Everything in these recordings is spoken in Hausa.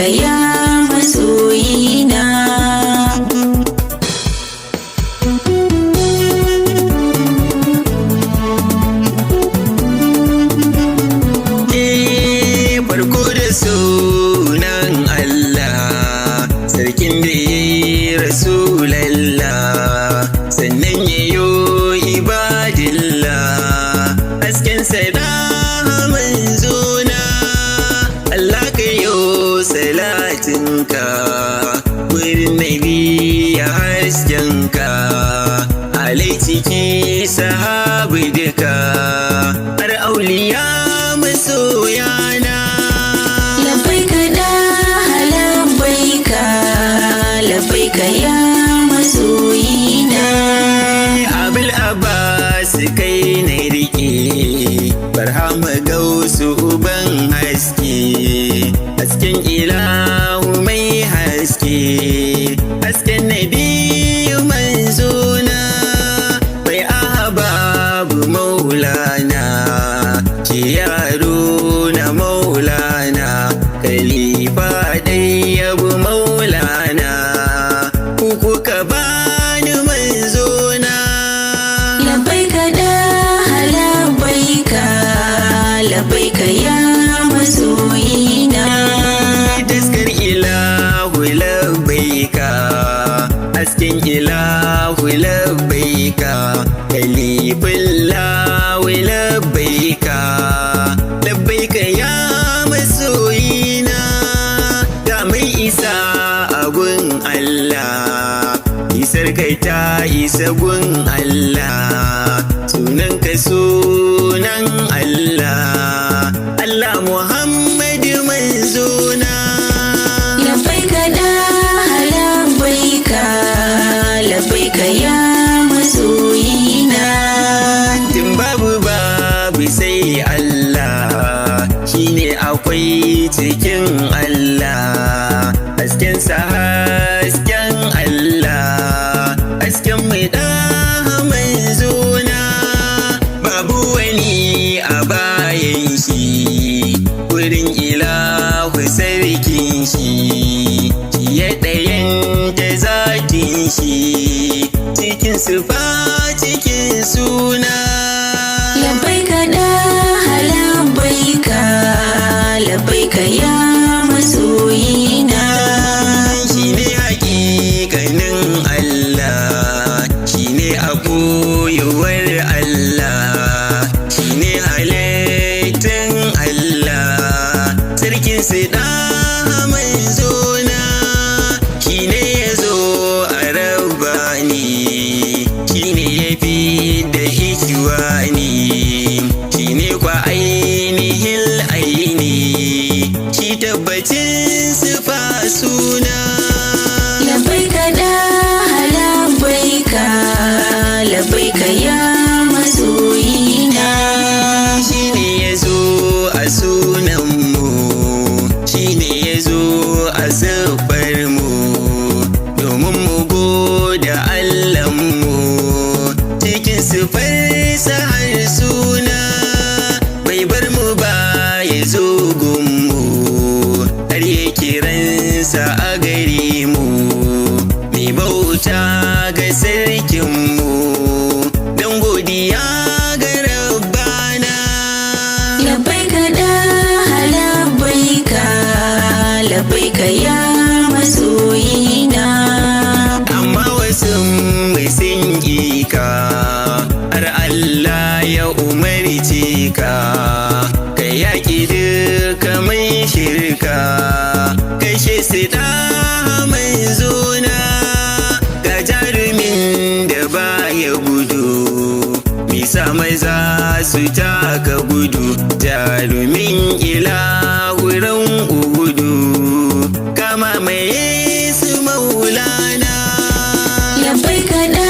labbaika ya masoyina. Farko da sunan Allah, sarkin da ya yi Rasulallah, sannan ya yo ibadillah, haskensa da manzona. Allah ka yo salatinka, wurin nabi ya haskenka, alai ciki sahabi duka, har auliya masoyana. Labbaika ya masoyina. Abul Abbas kai na rike, Barhama Gausu uban haske, hasken ilahu mai haske, hasken nabi manzona, mai ahbabu maulana, ke yaro na maulana, khalifa ɗayyabu maulana, kuka bani manzona. Labbaika da labbaika ya masoyina. Taskar ilahu labbaika, hasken ilahu labbaika, kalifullahu labbaika, labbaika ya masoyina. Ga mai isa gun Allah, isar kai ta isa gun Allah, sunan ka sunan Allah, Allah Muhammad manzona. Labbaika da labbaika ya masoyina. Tun babu sai Allah, shine akwai cikin Allah, haskensa hasken Allah, hasken mai ɗaha manzona. Babu wani a bayan shi, wurin ilahu sarkin shi, shi ya ɗayanta zatin shi, cikin sufa cikin suna. Labbaika da labbaika ya masoyina. Shine hakikanin Allah, shine aboyewar Allah, shine halittan Allah, sarkin su da manzona, shine ya zo a rabbani, shine ya fi da hikiwani, shine kwa ainihin aini, shi tabbacin sifa suna. Labbaika da labbaika ya masoyina. Shine ya zo a sunanmu, shine ya zo a siffarmu, domin mu goda Allahnmu, cikin siffarsa har suna. Bai bar mu ba ya zo gunmu, har ya kiransa a gare mu, mai bauta ga sarkinmu, don godiya ga rabbana. Labbaika da labbaika ya masoyina. Amma wasu mai sun ka, har Allah ya umarce ka, ka yaƙi duka mai shirka, kashe su da manzona. Ga jarumin da baya gudu, misa maza su taka gudu, jarumin ilahuran uhudu, kama mai su maulana. Labbaika da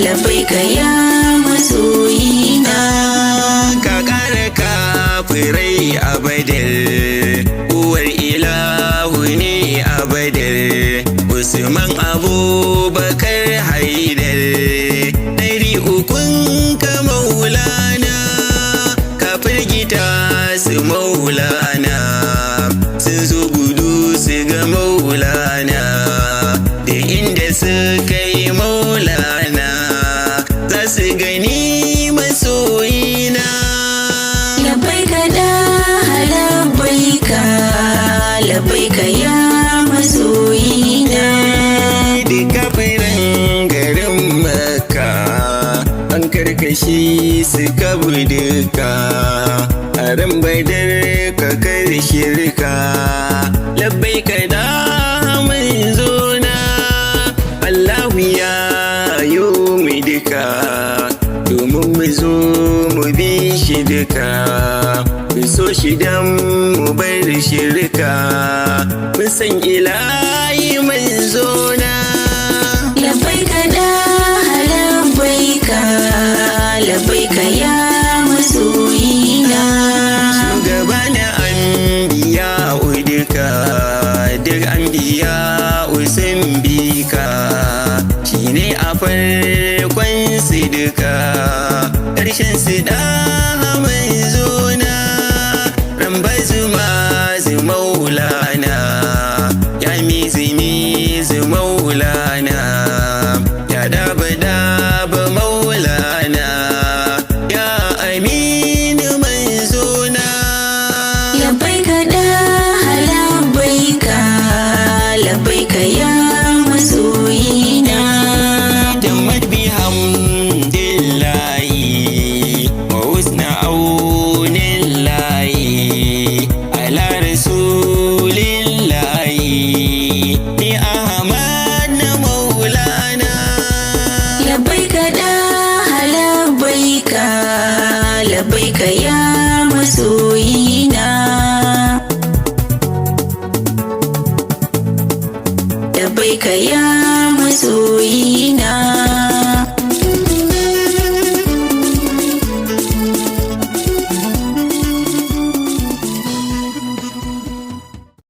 labbaika ya masoyina. Ka ƙara kafirai a Badar, uwar ilahu ne a Badar, Usman Abubakar Haidar, 300 ka maulana, ka firgita su maulana. shirka. Labbaika da manzona, Allahu ya yo mu duka, domin mu zo mu bi shi duka, mu so shi dan mu bar shirka, mun san ilahi manzona. labbaika da labbaika, labbaika ya masoyina. Shugaba na anbiya duka, duk anbiya sun bi ka, shine a farkon su duka, ƙarshen su da manzona. Rambazu mazu maulana, ya mizu maulana, ya daba daba maulana, ya aminu manzona. labbaika da labbaika, labbaika ya masoyina. Tammad bihamdillahi wa husna aunillahi ala rasulillahi ni Ahmad na maulana. labbaika da labbaika, labbaika ya masoyina. labbaika ya masoyina.